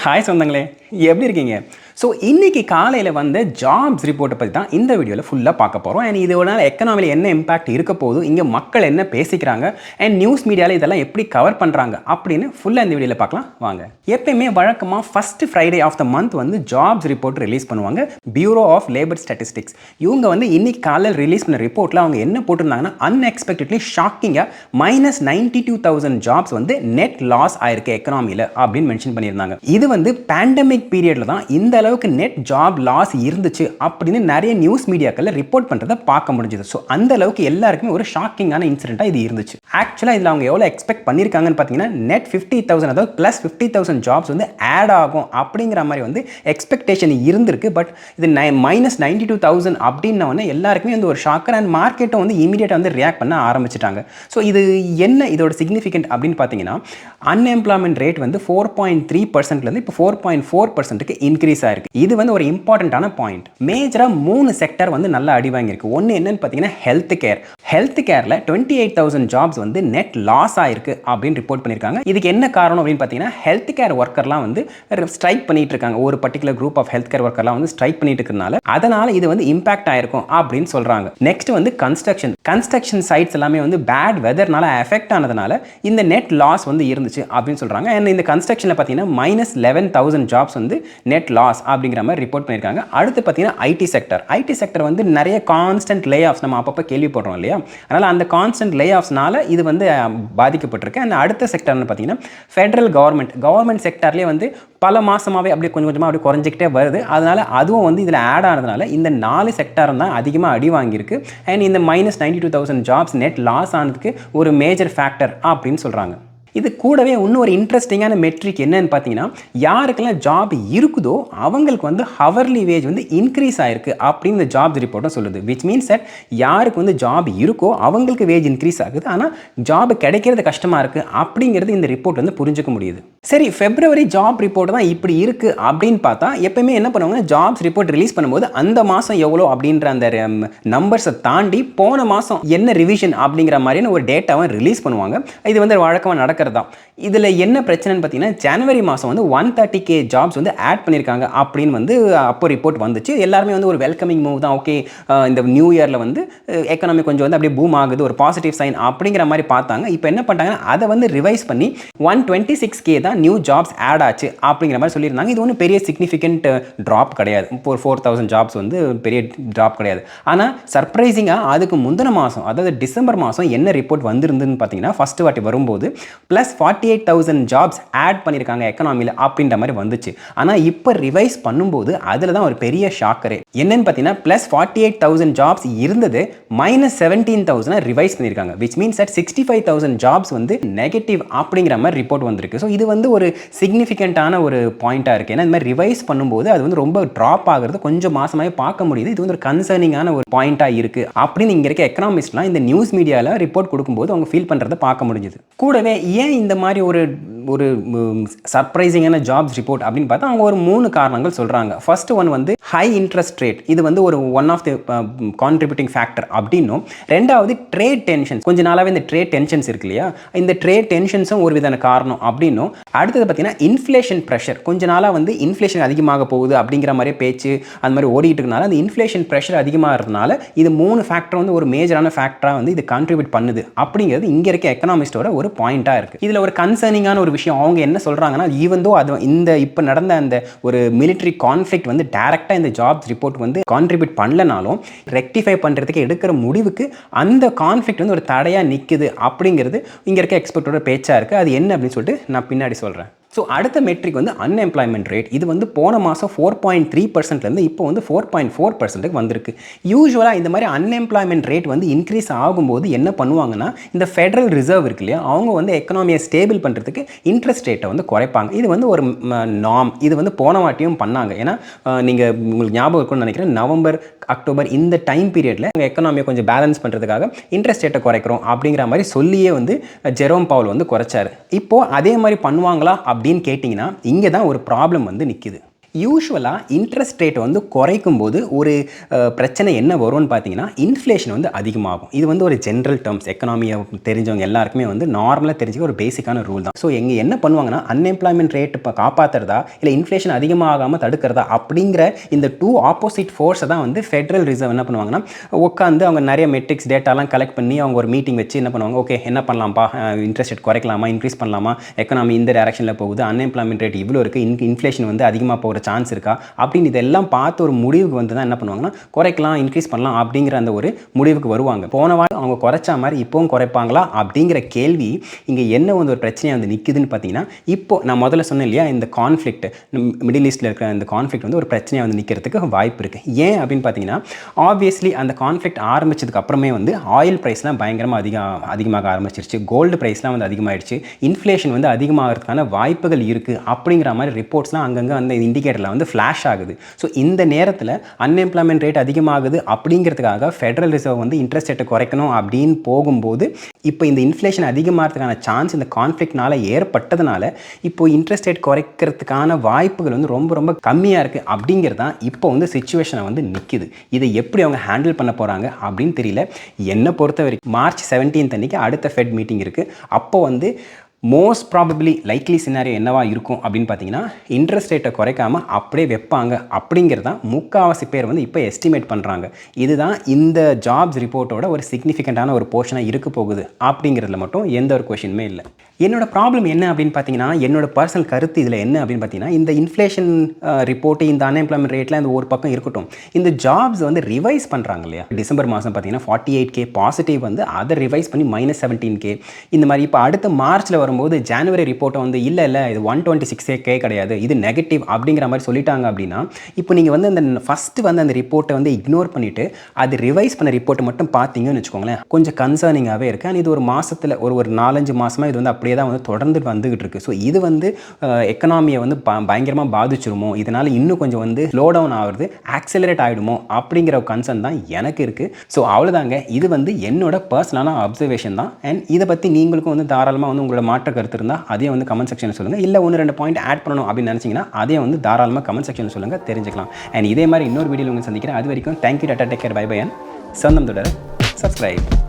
Hi சொந்தங்களே, எப்படி இருக்கீங்க? ஸோ இன்றைக்கி காலையில் வந்த ஜாப்ஸ் ரிப்போர்ட்டை பற்றி தான் இந்த வீடியோவில் ஃபுல்லாக பார்க்க போகிறோம். அண்ட் இதனால எக்கனாமியில் என்ன இம்பாக்ட் இருக்க போகுது, இங்கே மக்கள் என்ன பேசிக்கிறாங்க, அண்ட் நியூஸ் மீடியாவில் இதெல்லாம் எப்படி கவர் பண்ணுறாங்க அப்படின்னு ஃபுல்லாக இந்த வீடியோவில் பார்க்கலாம் வாங்க. எப்பயுமே வழக்கமாக first Friday of the month வந்து ஜாப்ஸ் ரிப்போர்ட் ரிலீஸ் பண்ணுவாங்க. பியூரோ ஆஃப் லேபர் ஸ்டாட்டிஸ்டிக்ஸ் இவங்க வந்து இன்றைக்கி காலையில் ரிலீஸ் பண்ண ரிப்போர்ட்டில் அவங்க என்ன போட்டிருந்தாங்கன்னா, அன்எக்ஸ்பெக்டட்லி ஷாக்கிங்காக -92,000 ஜாப்ஸ் வந்து நெட் லாஸ் ஆயிருக்கு எக்கனாமியில் அப்படின்னு மென்ஷன் பண்ணியிருந்தாங்க. இது வந்து பேண்டமிக் பீரியடில் தான் இந்த அளவுக்கு நெட் ஜாப் லாஸ் இருந்துச்சு அப்படின்னு நிறைய நியூஸ் மீடியாக்களில் ரிப்போர்ட் பண்ணுறதை பார்க்க முடிஞ்சது. ஸோ அந்த அளவுக்கு எல்லாருக்குமே ஒரு ஷாக்கிங்கான இன்சிடென்ட்டாக இது இருந்துச்சு. ஆக்சுவலாக இதில் அவங்க எவ்வளோ எக்ஸ்பெக்ட் பண்ணியிருக்காங்கன்னு பார்த்தீங்கன்னா, நெட் 50,000 அதாவது ப்ளஸ் 50,000 ஜாப்ஸ் வந்து ஆட் ஆகும் அப்படிங்கிற மாதிரி வந்து எக்ஸ்பெக்டேஷன் இருந்திருக்கு. பட் இது -92,000 அப்படின்னோடனே எல்லாருக்குமே வந்து ஒரு ஷாக்கர் அண்ட் மார்க்கெட்டை வந்து இமீடியட்டாக வந்து ரியாக்ட் பண்ண ஆரம்பிச்சிட்டாங்க. ஸோ இது என்ன இதோட சிக்னிஃபிகண்ட் அப்படின்னு பார்த்தீங்கன்னா, அன்எம்ப்ளாய்மெண்ட் ரேட் வந்து 4.3%லேருந்து இப்போ 4.4%க்கு இன்க்ரீஸ் ஆயிருக்கு. இது வந்து ஒரு இம்பார்ட்டண்ட்டான பாயிண்ட். மேஜராக 3 செக்டர் வந்து நல்லா அடி வாங்கியிருக்கு. ஒன்று என்னன்னு பார்த்தீங்கன்னா ஹெல்த் கேர். ஹெல்த் கேரில் 28,000 ஜாப்ஸ் வந்து நெட் லாஸ் ஆயிருக்கு அப்படின்னு ரிப்போர்ட் பண்ணியிருக்காங்க. இதுக்கு என்ன காரணம் அப்படின்னு பார்த்தீங்கன்னா, ஹெல்த் கேர் ஒர்க்கர்லாம் வந்து ஸ்ட்ரைக் பண்ணிட்டு இருக்காங்க. ஒரு particular group of health care ஒர்க்கர்லாம் வந்து ஸ்ட்ரைக் பண்ணிட்டு இருக்கிறதுனால அதனால இது வந்து இம்பாக்ட் ஆயிருக்கும் அப்படின்னு சொல்றாங்க. நெக்ஸ்ட் வந்து கன்ஸ்ட்ரக்ஷன் சைட்ஸ் எல்லாமே வந்து பேட் வெதர்னால எஃபெக்ட் ஆனதுனால இந்த நெட் லாஸ் வந்து இருந்துச்சு அப்படின்னு சொல்றாங்க. அண்ட் இந்த கன்ஸ்ட்ரக்ஷனில் பார்த்தீங்கன்னா -11,000 ஜாப்ஸ் வந்து நெட் லாஸ் அப்படிங்கிற மாதிரி ரிப்போர்ட் பண்ணியிருக்காங்க. அடுத்து பார்த்தீங்கன்னா ஐடி செக்டர் வந்து நிறைய கான்ஸ்டன்ட் லே ஆஃப்ஸ் நம்ம அப்பப்போ கேள்விப்படுறோம் இல்லையா, அதனால் அந்த கான்ஸ்டன்ட் லே ஆஃப்ஸ்னால இது வந்து பாதிக்கப்பட்டிருக்கு. அண்ட் அடுத்த செக்டர்னு பார்த்தீங்கன்னா ஃபெடரல் கவர்மெண்ட் செக்டர்லேயே வந்து பல மாதமாகவே அப்படியே கொஞ்சம் கொஞ்சமாக அப்படியே குறைஞ்சிக்கிட்டே வருது. அதனால் அதுவும் வந்து இதில் ஆட் ஆனதுனால இந்த 4 செக்டரும் தான் அதிகமாக அடி வாங்கியிருக்கு. அண்ட் இந்த -92,000 ஜாப்ஸ் நெட் லாஸ் ஆனதுக்கு ஒரு மேஜர் ஃபேக்டர் அப்படின்னு சொல்கிறாங்க. இது கூடவே இன்னும் ஒரு இன்ட்ரெஸ்டிங்கான மெட்ரிக் என்னன்னு பார்த்தீங்கன்னா, யாருக்கெல்லாம் ஜாப் இருக்குதோ அவங்களுக்கு வந்து ஹவர்லி வேஜ் வந்து இன்க்ரீஸ் ஆயிருக்கு அப்படின்னு இந்த ஜாப்ஸ் ரிப்போர்ட்டும் சொல்லுது. விச் மீன்ஸ் தட் யாருக்கு வந்து ஜாப் இருக்கோ அவங்களுக்கு வேஜ் இன்க்ரீஸ் ஆகுது, ஆனால் ஜாப் கிடைக்கிறது கஷ்டமாக இருக்குது அப்படிங்கிறது இந்த ரிப்போர்ட் வந்து புரிஞ்சுக்க முடியுது. சரி, ஃபெப்ரவரி ஜாப் ரிப்போர்ட் தான் இப்படி இருக்குது அப்படின்னு பார்த்தா எப்பயுமே என்ன பண்ணுவாங்க, ஜாப்ஸ் ரிப்போர்ட் ரிலீஸ் பண்ணும்போது அந்த மாதம் எவ்வளோ அப்படின்ற அந்த நம்பர்ஸை தாண்டி போன மாதம் என்ன ரிவிஷன் அப்படிங்கிற மாதிரியான ஒரு டேட்டாவை ரிலீஸ் பண்ணுவாங்க. இது வந்து வழக்கமாக நடக்கிறது தான். இதில் என்ன பிரச்சனைன்னு பார்த்தீங்கன்னா, ஜனவரி மாதம் வந்து 130K ஜாப்ஸ் வந்து ஆட் பண்ணியிருக்காங்க அப்படின்னு வந்து அப்போ ரிப்போர்ட் வந்துச்சு. எல்லாருமே வந்து ஒரு வெல்கமிங் மூவ் தான். ஓகே, இந்த நியூ இயரில் வந்து எக்கனாமி கொஞ்சம் வந்து அப்படியே பூம் ஆகுது, ஒரு பாசிட்டிவ் சைன் அப்படிங்கிற மாதிரி பார்த்தாங்க. இப்போ என்ன பண்ணிட்டாங்கன்னா, அதை வந்து ரிவைஸ் பண்ணி 126K தான் நியூ ஜாப்ஸ் ஆட் ஆச்சு அப்படிங்கிற மாதிரி சொல்லியிருந்தாங்க. இது ஒன்றும் பெரிய சிக்னிஃபிகண்ட் ட்ராப் கிடையாது. இப்போ 4,000 ஜாப்ஸ் வந்து பெரிய ட்ராப் கிடையாது. ஆனால் சர்ப்ரைசிங்காக அதுக்கு முந்தின மாதம், அதாவது டிசம்பர் மாதம் என்ன ரிப்போர்ட் வந்திருந்துன்னு பார்த்தீங்கன்னா, ஃபஸ்ட்டு வாட்டி வரும்போது +48,000 ஜாப்ஸ் ஆட் பண்ணியிருக்காங்க எக்கனாமியில் அப்படின்ற மாதிரி வந்துச்சு. ஆனால் இப்போ ரிவைஸ் பண்ணும்போது அதில் தான் ஒரு பெரிய ஷாக்கரே. என்னன்னு பார்த்தீங்கன்னா, +48,000 ஜாப்ஸ் இருந்தது -17,000 ரிவைஸ் பண்ணியிருக்காங்க. விச் மீன்ஸ் தட் 65,000 ஜாப்ஸ் வந்து நெகட்டிவ் அப்படிங்கிற மாதிரி ரிப்போர்ட் வந்திருக்கு. ஸோ இது வந்து ஒரு சிக்னிஃபிகண்ட்டான ஒரு பாயிண்ட்டாக இருக்குது. ஏன்னா இந்த மாதிரி ரிவைஸ் பண்ணும்போது அது வந்து ரொம்ப ட்ராப் ஆகிறது கொஞ்சம் மாதமாகவே பார்க்க முடியுது. இது வந்து ஒரு கன்சர்னிங்கான ஒரு பாயிண்ட்டாக இருக்குது அப்படின்னு இங்கே இருக்க எக்கனாமிஸ்ட்லாம் இந்த நியூஸ் மீடியாவில் ரிப்போர்ட் கொடுக்கும்போது அவங்க ஃபீல் பண்ணுறதை பார்க்க முடிஞ்சுது. கூடவே ஏன் இந்த மாதிரி ஒரு சர்ப்ரைசிங்கான ஜாப்ஸ் ரிப்போர்ட் அப்படின்னு பார்த்தா அவங்க ஒரு 3 காரணங்கள் சொல்கிறாங்க. ஃபர்ஸ்ட் ஒன் வந்து ஹை இன்ட்ரெஸ்ட் ரேட். இது வந்து ஒரு one of the contributing factor அப்படின்னும், ரெண்டாவது ட்ரேட் டென்ஷன்ஸ். கொஞ்ச நாளாகவே இந்த ட்ரேட் டென்ஷன்ஸ் இருக்கு இல்லையா, இந்த ட்ரேட் டென்ஷன்ஸும் ஒரு விதமான காரணம் அப்படின்னும், அடுத்தது பார்த்தீங்கன்னா இன்ஃப்ளேஷன் ப்ரெஷர். கொஞ்ச நாளாக வந்து இன்ஃப்ளேஷன் அதிகமாக போகுது அப்படிங்கிற மாதிரியே பேச்சு அந்த மாதிரி ஓடிட்டு இருக்கனால அந்த இன்ஃப்ளேஷன் ப்ரெஷர் அதிகமாக இருந்தனால இது 3 ஃபேக்டர் வந்து ஒரு மேஜரான ஃபேக்டராக வந்து இது கான்ட்ரிபியூட் பண்ணுது அப்படிங்கிறது இங்கே இருக்க எக்கனாமிஸ்டோட ஒரு பாயிண்ட்டாக இருக்குது. இதில் ஒரு கன்சர்னிங்கான ஒரு விஷயம் அவங்க என்ன சொல்கிறாங்கன்னா, ஈவன் தோ அது இந்த இப்போ நடந்த அந்த ஒரு மிலிட்ரி கான்ஃப்ளிக்ட் வந்து டைரெக்டாக இந்த ஜாப்ஸ் ரிப்போர்ட் வந்து கான்ட்ரிபியூட் பண்ணலனாலும் ரெக்டிஃபை பண்ணுறதுக்கு எடுக்கிற முடிவுக்கு அந்த கான்ஃப்ளிக்ட் வந்து ஒரு தடையாக நிற்குது அப்படிங்கிறது இங்கே இருக்க எக்ஸ்பர்ட்டோட பேச்சாக இருக்குது. அது என்ன அப்படின்னு சொல்லிட்டு நான் பின்னாடி சொல்கிறேன். ஸோ அடுத்த மெட்ரிக் வந்து அன்எம்ப்ளாய்மெண்ட் ரேட். இது வந்து போன மாதம் 4.3%லேருந்து இப்போ வந்து 4.4%க்கு வந்திருக்கு. யூஸ்வலாக இந்த மாதிரி அன்எம்ப்ளாய்மெண்ட் ரேட் வந்து இன்க்ரீஸ் ஆகும்போது என்ன பண்ணுவாங்கன்னா, இந்த ஃபெடரல் ரிசர்வ் இருக்கு இல்லையா, அவங்க வந்து எக்கனாமியை ஸ்டேபிள் பண்ணுறதுக்கு இன்ட்ரெஸ்ட் ரேட்டை வந்து குறைப்பாங்க. இது வந்து ஒரு நாம். இது வந்து போன வாட்டியும் பண்ணாங்க. ஏன்னா நீங்கள் உங்களுக்கு ஞாபகம் இருக்கும்னு நினைக்கிறேன், நவம்பர் அக்டோபர் இந்த டைம் பீரியடில் எக்கனாமியை கொஞ்சம் பேலன்ஸ் பண்ணுறதுக்காக இன்ட்ரெஸ்ட் ரேட்டை குறைக்கிறோம் அப்படிங்கிற மாதிரி சொல்லியே வந்து ஜெரோம் பவுல் வந்து குறைச்சார். இப்போது அதே மாதிரி பண்ணுவாங்களா அப்படின்னு கேட்டிங்கன்னா, இங்கே தான் ஒரு ப்ராப்ளம் வந்து நிற்கிது. யூசுவலாக இன்ட்ரெஸ்ட் ரேட் வந்து குறைக்கும் போது ஒரு பிரச்சனை என்ன வரும்னு பார்த்தீங்கன்னா இன்ஃப்ளேஷன் வந்து அதிகமாகும். இது வந்து ஒரு ஜென்ரல் டேர்ம்ஸ், எக்கனாமியை தெரிஞ்சவங்க எல்லாருக்குமே வந்து நார்மலாக தெரிஞ்சுக்க ஒரு பேசிக்கான ரூல் தான். ஸோ எங்கே என்ன பண்ணுவாங்கன்னா அன்எம்ப்ளாய்மெண்ட் ரேட் இப்போ காப்பாற்றுறதா இல்லை இன்ஃப்ளேஷன் அதிகமாகாமல் தடுக்கிறதா அப்படிங்கிற இந்த 2 ஆப்போசிட் ஃபோர்ஸை தான் வந்து ஃபெடரல் ரிசர்வ் என்ன பண்ணுவாங்கன்னா உட்காந்து அவங்க நிறைய மெட்ரிக்ஸ் டேட்டாலாம் கலெக்ட் பண்ணி அவங்க ஒரு மீட்டிங் வச்சு என்ன பண்ணுவாங்க, ஓகே என்ன பண்ணலாம்ப்பா, இன்ட்ரெஸ்ட் ரேட் குறைக்கலாமா, இன்க்ரீஸ் பண்ணலாமா, எக்கனாமி இந்த டைரக்ஷனில் போகுது, அன்எம்ப்ளாய்மெண்ட் ரேட் இவ்வளோ இருக்குது, இன்ஃப்ளேஷன் வந்து அதிகமாக போகிற சான்ஸ் இருக்கா அப்படின்னு இதெல்லாம் பார்த்து ஒரு முடிவுக்கு வந்து தான் என்ன பண்ணுவாங்கன்னா குறைக்கலாம், இன்க்ரீஸ் பண்ணலாம் அப்படிங்கிற அந்த ஒரு முடிவுக்கு வருவாங்க. போன வாரம் அவங்க குறைச்சா மாதிரி இப்போவும் குறைப்பாங்களா அப்படிங்கிற கேள்வி இங்கே என்ன வந்து ஒரு பிரச்சனையாக வந்து நிற்குதுன்னு பார்த்தீங்கன்னா, இப்போ நான் முதல்ல சொன்னேன் இல்லையா, இந்த கான்ஃப்ளிக்ட் மிடில் ஈஸ்ட்டில் இருக்கிற இந்த கான்ஃப்ளிக்ட் வந்து ஒரு பிரச்சனையாக வந்து நிற்கிறதுக்கு வாய்ப்பு இருக்குது. ஏன் அப்படின்னு பார்த்தீங்கன்னா, ஆப்வியஸ்லி அந்த கான்ஃப்ளிக்ட் ஆரம்பிச்சதுக்கு அப்புறமே வந்து ஆயில் ப்ரைஸ்லாம் பயங்கரமாக அதிகமாக ஆரம்பிச்சிருச்சு, கோல்டு ப்ரைஸ்லாம் வந்து அதிகமாகிடுச்சு, இன்ஃப்ளேஷன் வந்து அதிகமாகிறதுக்கான வாய்ப்புகள் இருக்குது அப்படிங்கிற மாதிரி ரிப்போர்ட்ஸ்லாம் அங்கங்கே அந்த இண்டிகேட்டரில் வந்து ஃப்ளாஷ் ஆகுது. ஸோ இந்த நேரத்தில் அன்எம்ப்ளாய்மெண்ட் ரேட் அதிகமாகுது அப்படிங்கிறதுக்காக ஃபெடரல் ரிசர்வ் வந்து இன்ட்ரெஸ்ட் ரேட்டை குறைக்கணும் அப்படின்னு போகும்போது இப்போ இந்த இன்ஃப்ளேஷன் அதிகமாகிறதுக்கான சான்ஸ் இந்த கான்ஃப்ளிக்ட்னால ஏற்பட்டதுனால இப்போ இன்ட்ரெஸ்ட் ரேட் குறைக்கிறதுக்கான வாய்ப்புகள் வந்து ரொம்ப ரொம்ப கம்மியாக இருக்குது அப்படிங்கிறது தான் இப்போ வந்து சிச்சுவேஷனை வந்து நிற்கிது. இதை எப்படி அவங்க ஹேண்டில் பண்ண போகிறாங்க அப்படின்னு தெரியல. என்னை பொறுத்த வரைக்கும் மார்ச் 17 அன்றைக்கி அடுத்த ஃபெட் மீட்டிங் இருக்குது. அப்போ வந்து மோஸ்ட் ப்ராபப்ளி லைக்லி சினாரியோ என்னவா இருக்கும் அப்படின்னு பார்த்தீங்கன்னா இன்ட்ரெஸ்ட் ரேட்டை குறைக்காமல் அப்படியே வைப்பாங்க அப்படிங்கிறது தான் முக்கால்வாசி பேர் வந்து இப்போ எஸ்டிமேட் பண்ணுறாங்க. இதுதான் இந்த ஜாப்ஸ் ரிப்போர்ட்டோட ஒரு சிக்னிஃபிகண்ட்டான ஒரு போர்ஷனாக இருக்க போகுது அப்படிங்கிறதுல மட்டும் எந்த ஒரு கொஷினுமே இல்லை. என்னோட ப்ராப்ளம் என்ன அப்படின்னு பார்த்தீங்கன்னா, என்னோட பர்சனல் கருத்து இதில் என்ன அப்படின்னு பார்த்தீங்கன்னா, இந்த இன்ஃப்ளேஷன் ரிப்போர்ட்டு, இந்த அன்எம்ப்ளாய்மெண்ட் ரேட்லாம் இந்த ஒரு பக்கம் இருக்கட்டும், இந்த ஜாப்ஸ் வந்து ரிவைஸ் பண்ணுறாங்க இல்லையா, டிசம்பர் மாதம் பார்த்தீங்கன்னா 48K பாசிட்டிவ் வந்து அதை ரிவைஸ் பண்ணி -17K இந்த மாதிரி. இப்போ அடுத்த மார்ச்சில் வரும்போது ஜனவரி ரிப்போர்ட்டை வந்து இல்லை இது 126K கிடையாது, இது நெகட்டிவ் அப்படிங்கிற மாதிரி சொல்லிட்டாங்க அப்படின்னா, இப்போ நீங்கள் வந்து அந்த ஃபஸ்ட்டு வந்து அந்த ரிப்போர்ட்டை வந்து இக்னோர் பண்ணிவிட்டு அது ரிவைஸ் பண்ண ரிப்போர்ட்டை மட்டும் பார்த்தீங்கன்னு வச்சுக்கோங்களேன், கொஞ்சம் கன்சர்னிங்காகவே இருக்குது. அண்ட் இது ஒரு மாதத்தில் ஒரு 4-5 மாதமாக இது வந்து அப்படியே தான் வந்து தொடர்ந்து வந்துகிட்டு இருக்கு. ஸோ இது வந்து எக்கனாமியை வந்து பயங்கரமாக பாதிச்சிருமோ, இதனால் இன்னும் கொஞ்சம் வந்து ஸ்லோ டவுன் ஆகுறது, ஆக்சலரேட் ஆகிடுமோ அப்படிங்கிற ஒரு கன்சர்ன் தான் எனக்கு இருக்குது. ஸோ அவ்வளோதாங்க, இது வந்து என்னோட பர்சனலான அப்சர்வேஷன் தான். அண்ட் இதை பற்றி நீங்களுக்கும் வந்து தாராளமாக வந்து உங்களோட மாற்ற கருத்து இருந்தால் அதையும் வந்து கமெண்ட் செக்ஷனில் சொல்லுங்கள். இல்லை 1-2 பாயிண்ட் ஆட் பண்ணணும் அப்படின்னு நினச்சிங்கன்னா அதையும் வந்து தாராளமாக கமெண்ட் செக்ஷனில் சொல்லுங்கள், தெரிஞ்சுக்கலாம். அண்ட் இதே மாதிரி இன்னொரு வீடியோவில் உங்களுக்கு சந்திக்கிறேன். அது வரைக்கும் thank you, tata, take care, bye bye. And சொந்தம் தொடர சப்ஸ்கிரைப்.